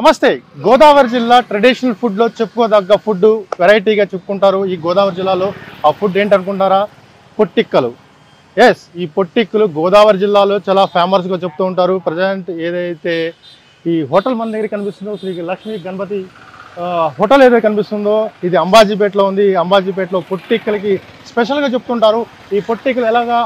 నమస్తే. గోదావరి జిల్లా ట్రెడిషనల్ ఫుడ్లో చెప్పుకోదగ్గ ఫుడ్ వెరైటీగా చెప్పుకుంటారు. ఈ గోదావరి జిల్లాలో ఆ ఫుడ్ ఏంటనుకుంటారా? పొట్టిక్కలు. ఎస్, ఈ పొట్టిక్కలు గోదావరి జిల్లాలో చాలా ఫేమస్గా చెప్తూ ఉంటారు. ప్రజెంట్ ఏదైతే ఈ హోటల్ మన దగ్గర కనిపిస్తుందో శ్రీ లక్ష్మీ గణపతి హోటల్ ఏదైతే కనిపిస్తుందో ఇది అంబాజీపేటలో ఉంది. అంబాజీపేటలో పొట్టిక్కలకి స్పెషల్గా చెప్తుంటారు. ఈ పొట్టిక్కలు ఎలాగా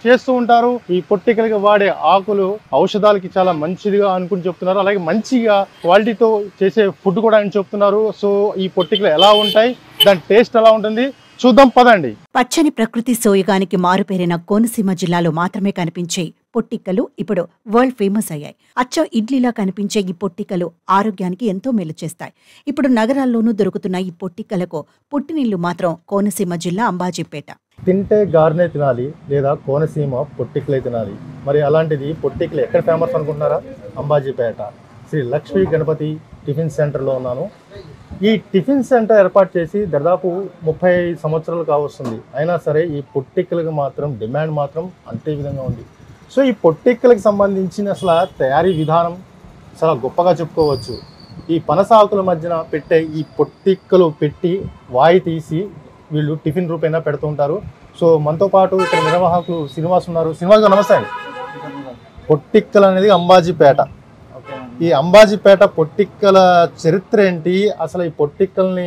చేస్తూ ఉంటారు, ఈ పొట్టిక్కలకి వాడే ఆకులు ఔషధాలకి చాలా మంచిదిగా అనుకుని చెప్తున్నారు. అలాగే మంచిగా క్వాలిటీతో చేసే ఫుడ్ కూడా అని చెప్తున్నారు. సో ఈ పొట్టిక్కలు ఎలా ఉంటాయి, దాని టేస్ట్ ఎలా ఉంటుంది చూద్దాం పదండి. పచ్చని ప్రకృతి సోయగానికి మారుపేరిన కోనసీమ జిల్లాలో మాత్రమే కనిపించే పొట్టిక్కలు ఇప్పుడు వరల్డ్ ఫేమస్ అయ్యాయి. అచ్చం ఇడ్లీలా కనిపించే ఈ పొట్టిక్కలు ఆరోగ్యానికి ఎంతో మేలు చేస్తాయి. ఇప్పుడు నగరాల్లోనూ దొరుకుతున్న ఈ పొట్టిక్కలకు పుట్టినిల్లు మాత్రం కోనసీమ జిల్లా అంబాజీపేట. తింటే గార్నే తినాలి లేదా కోనసీమ పొట్టిక్కలే తినాలి. మరి అలాంటిది పొట్టిక్కలు ఎక్కడ ఫేమస్ అనుకుంటున్నారా? అంబాజీపేట శ్రీ లక్ష్మీ గణపతి టిఫిన్ సెంటర్లో ఉన్నాను. ఈ టిఫిన్ సెంటర్ ఏర్పాటు చేసి దాదాపు 35 సంవత్సరాలు కావస్తుంది. అయినా సరే ఈ పొట్టిక్కలకు మాత్రం డిమాండ్ మాత్రం అంతే విధంగా ఉంది. సో ఈ పొట్టిక్కలకు సంబంధించిన అసలు తయారీ విధానం చాలా గొప్పగా చెప్పుకోవచ్చు. ఈ పనస ఆకుల మధ్యన పెట్టే ఈ పొట్టిక్కలు పెట్టి వాయి తీసి వీళ్ళు టిఫిన్ రూపేణా పెడుతూ ఉంటారు. సో మనతో పాటు ఇక్కడ నిర్వాహకులు శ్రీనివాస్ ఉన్నారు. శ్రీనివాస్ గారు నమస్తే అండి. పొట్టిక్కలు అనేది అంబాజీపేట. ఈ అంబాజీపేట పొట్టిక్కల చరిత్ర ఏంటి, అసలు ఈ పొట్టిక్కల్ని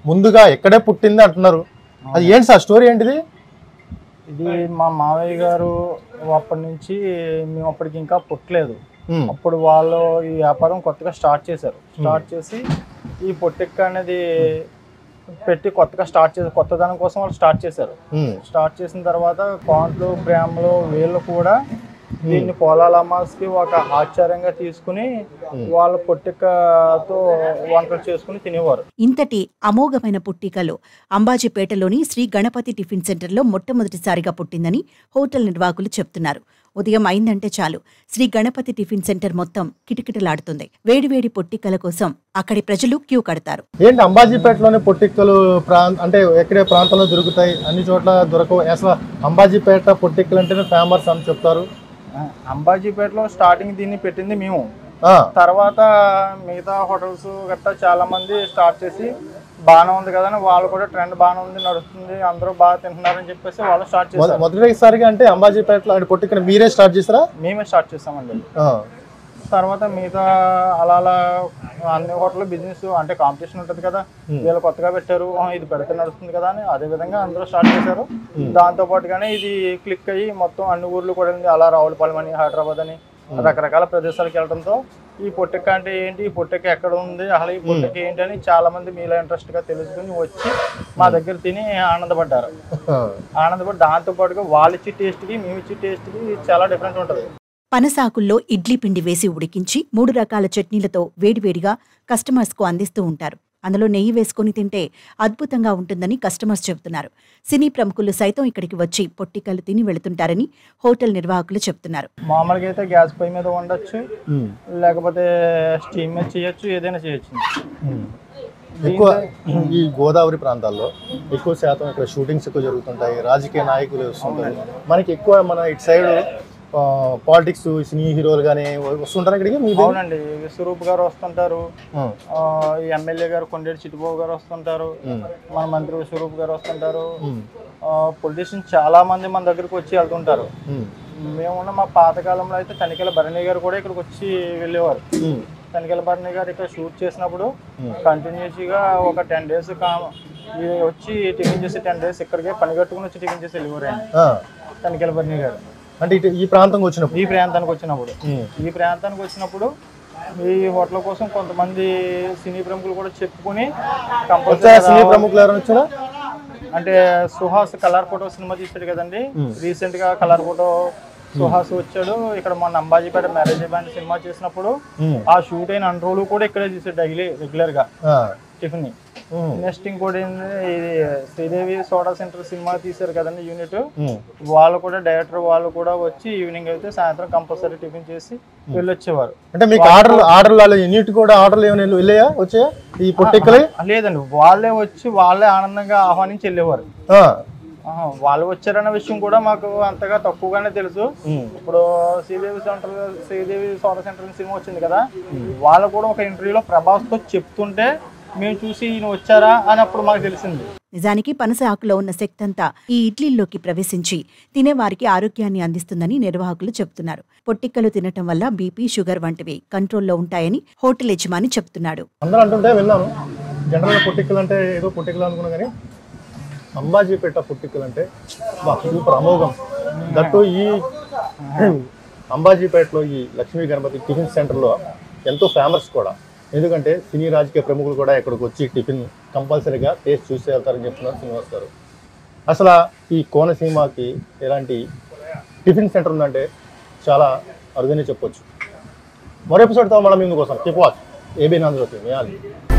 ముందుగా ఎక్కడే పుట్టింది అంటున్నారు, అది ఏంటి సార్ స్టోరీ ఏంటిది? ఇది మా మావయ్య గారు అప్పటి నుంచి మేము అప్పటికి ఇంకా పుట్టలేదు. అప్పుడు వాళ్ళు ఈ వ్యాపారం కొత్తగా స్టార్ట్ చేశారు. స్టార్ట్ చేసి ఈ పొట్టిక్క అనేది పెట్టి కొత్తగా స్టార్ట్ చేశారు. కొత్తదనం కోసం వాళ్ళు స్టార్ట్ చేశారు. స్టార్ట్ చేసిన తర్వాత పాంట్లు ప్రేమలు వీళ్ళు కూడా దీన్ని పొలాల అమ్మాస్కి ఒక ఆశ్చర్యంగా తీసుకుని వాళ్ళ పొట్టికతో వంటలు చేసుకుని తినేవారు. ఇంతటి అమోఘమైన పొట్టికలు అంబాజీపేటలోని శ్రీ గణపతి టిఫిన్ సెంటర్లో మొట్టమొదటిసారిగా పుట్టిందని హోటల్ నిర్వాహకులు చెప్తున్నారు. ఉదయం అయిందంటే చాలు శ్రీ గణపతి టిఫిన్ సెంటర్ మొత్తం కిటకిటలాడుతుంది. వేడివేడి పొట్టికల కోసం అక్కడి ప్రజలు క్యూ కడతారు. ఏంటి అంబాజీపేటలోనే పొట్టిక్కలు అంటే ఎక్కడే ప్రాంతంలో దొరుకుతాయి, అన్ని చోట్ల దొరకవు. అసలు అంబాజీపేట పొట్టిక్కలు అంటేనే ఫేమస్ అని చెప్తారు. అంబాజీపేటలో స్టార్టింగ్ దీన్ని పెట్టింది మేము. తర్వాత మిగతా హోటల్స్ గట్టా చాలా మంది స్టార్ట్ చేసి బాగానే ఉంది కదా, వాళ్ళు కూడా ట్రెండ్ బాగానే ఉంది, నడుస్తుంది, అందరూ బాగా తింటున్నారని చెప్పేసి వాళ్ళు స్టార్ట్ చేశారు. మొదటిసారిగా అంటే అంబాజీపేటలో అంటే పొట్టిక్కలు మీరే స్టార్ట్ చేస్తారా? మేమే స్టార్ట్ చేస్తామండి. తర్వాత మిగతా అలా అలా అన్ని హోటల్ బిజినెస్ అంటే కాంపిటీషన్ ఉంటుంది కదా, వీళ్ళు కొత్తగా పెట్టారు, ఇది పెడితే నడుస్తుంది కదా అని అదే విధంగా అందరూ స్టార్ట్ చేశారు. దాంతో పాటుగానే ఇది క్లిక్ అయ్యి మొత్తం అన్ని ఊర్లు కూడా అలా రావులపాలెం అని, హైదరాబాద్ అని రకరకాల ప్రదేశాలకు వెళ్ళడంతో ఈ పొట్టిక్క అంటే ఏంటి, ఈ పొట్టిక్క ఎక్కడ ఉంది, అసలు ఈ పొట్టిక్క ఏంటి అని చాలా మంది మీలో ఇంట్రెస్ట్ గా తెలుసుకుని వచ్చి మా దగ్గర తిని ఆనందపడ్డారు. ఆనందపడి దాంతో పాటుగా వాళ్ళు ఇచ్చే టేస్ట్ కి మేము ఇచ్చే టేస్ట్ కి చాలా డిఫరెంట్ ఉంటుంది. పనసాకుల్లో ఇడ్లీ పిండి వేసి ఉడికించి 3 రకాల చట్నీలతో వేడివేడిగా కస్టమర్స్కు అందిస్తూ ఉంటారు. అందులో నెయ్యి వేసుకుని తింటే అద్భుతంగా ఉంటుందని కస్టమర్స్ చెబుతున్నారు. సినీ ప్రముఖులు సైతం ఇక్కడికి వచ్చి పొట్టిక్కలు తిని వెళుతుంటారని హోటల్ నిర్వాహకులు చెప్తున్నారు. మామూలుగా అయితే గ్యాస్ పొయ్యి మీద వండొచ్చు, లేకపోతే స్టీమ్ మీద చేయొచ్చు, ఏదైనా చేయొచ్చు. ఎక్కువ ఈ గోదావరి ప్రాంతాల్లో ఎక్కువ శాతం ఇక్కడ షూటింగ్స్ ఎక్కువ జరుగుతుంటాయి, రాజకీయ నాయకులు వస్తుంటారు. మనకి ఎక్కువ మన ఇటు సైడ్ పాలిటిక్స్ సినీ హీరోలు గానీ వస్తుంటారు ఇక్కడికి. అవునండి, స్వరూప్ గారు వస్తుంటారు, ఎమ్మెల్యే గారు కొండేటి చిట్టుబాబు గారు వస్తుంటారు, మన మంత్రి స్వరూప్ గారు వస్తుంటారు, పొలిటీషియన్స్ చాలా మంది మన దగ్గరకు వచ్చి వెళ్తుంటారు. మేమున్న మా పాతకాలంలో అయితే తనికెల భరణి గారు కూడా ఇక్కడికి వచ్చి వెళ్ళేవారు. తనికెల భరణి గారు ఇక్కడ షూట్ చేసినప్పుడు కంటిన్యూస్గా ఒక 10 days వచ్చి టిఫిన్ చేసి 10 days ఇక్కడికే పని కట్టుకుని వచ్చి టిఫిన్ చేసి వెళ్ళేవారు ఆయన తనికెల భరణి గారు. అంటే ఈ ప్రాంతానికి వచ్చినప్పుడు ఈ ప్రాంతానికి వచ్చినప్పుడు ఈ హోటల్ కోసం కొంతమంది సినీ ప్రముఖులు కూడా చెప్పుకుని సినీ ప్రముఖులు ఎవరైనా వచ్చారా అంటే సుహాస్ కలర్ ఫోటో సినిమా తీసాడు కదండి, రీసెంట్ గా కలర్ ఫోటో సుహాస్ వచ్చాడు. ఇక్కడ మన అంబాజీపేట మ్యారేజ్ బ్యాండ్ సినిమా చేసినప్పుడు ఆ షూట్ అయిన 2 రోజులు కూడా ఇక్కడే తీసాడు డైలీ రెగ్యులర్ గా టిఫిన్. నెక్స్ట్ ఇంకోటి ఇది శ్రీదేవి సోడా సెంటర్ సినిమా తీశారు కదండి యూనిట్, వాళ్ళు కూడా డైరెక్టర్ వాళ్ళు కూడా వచ్చి ఈవినింగ్ అయితే సాయంత్రం కంపల్సరీ టిఫిన్ చేసి వెళ్ళొచ్చేవారు. అంటే మీకు ఆర్డర్ యూనిట్ కూడా ఆర్డర్లు ఏమైనా వెళ్ళాయా వచ్చాయా ఈ పొట్టిక్కలే? లేదండి, వాళ్ళే వచ్చి వాళ్ళే ఆనందంగా ఆహ్వానించి వెళ్ళేవారు. వాళ్ళు వచ్చారన్న విషయం కూడా మాకు అంతగా తక్కువగానే తెలుసు. ఉమ్. ఇప్పుడు శ్రీదేవి సోదర సెంటర్ సినిమా వచ్చింది కదా, వాళ్ళు కూడా ఒక ఇంటర్వ్యూలో ప్రభాస్తో చెప్తుంటే మేము చూసి ఈయన వచ్చారా అని అప్పుడు మాకు తెలిసింది. నిజానికి పనస ఆకులో ఉన్న శక్తి అంతా ఈ ఇడ్లీల్లోకి ప్రవేశించి తినేవారికి ఆరోగ్యాన్ని అందిస్తుందని నిర్వాహకులు చెబుతున్నారు. పొట్టిక్కలు తినటం వల్ల బీపీ, షుగర్ వంటివి కంట్రోల్లో ఉంటాయని హోటల్ యజమాని చెప్తున్నాడు. అందరూ అంటుంటే విన్నాను, జనరల్గా పొట్టిక్కలు అంటే ఏదో పొట్టిక్కలు అనుకున్నా కానీ అంబాజీపేట పొట్టిక్కలు అంటే సూపర్ అమోఘం. దట్టు ఈ అంబాజీపేటలో ఈ లక్ష్మీ గణపతి టిఫిన్ సెంటర్లో ఎంతో ఫేమస్ కూడా. ఎందుకంటే సినీ రాజకీయ ప్రముఖులు కూడా ఇక్కడికి వచ్చి టిఫిన్ కంపల్సరీగా టేస్ట్ చూసి వెళ్తారని చెప్తున్నారు శ్రీనివాస్ గారు. అసలు ఈ కోనసీమకి ఎలాంటి టిఫిన్ సెంటర్ ఉందంటే చాలా అరుదనే చెప్పొచ్చు. మరో ఎపిసోడ్తో మనం ముందుకోసం కీప్ వాచ్ ఏబీ ఆంధ్రజ్యోతి.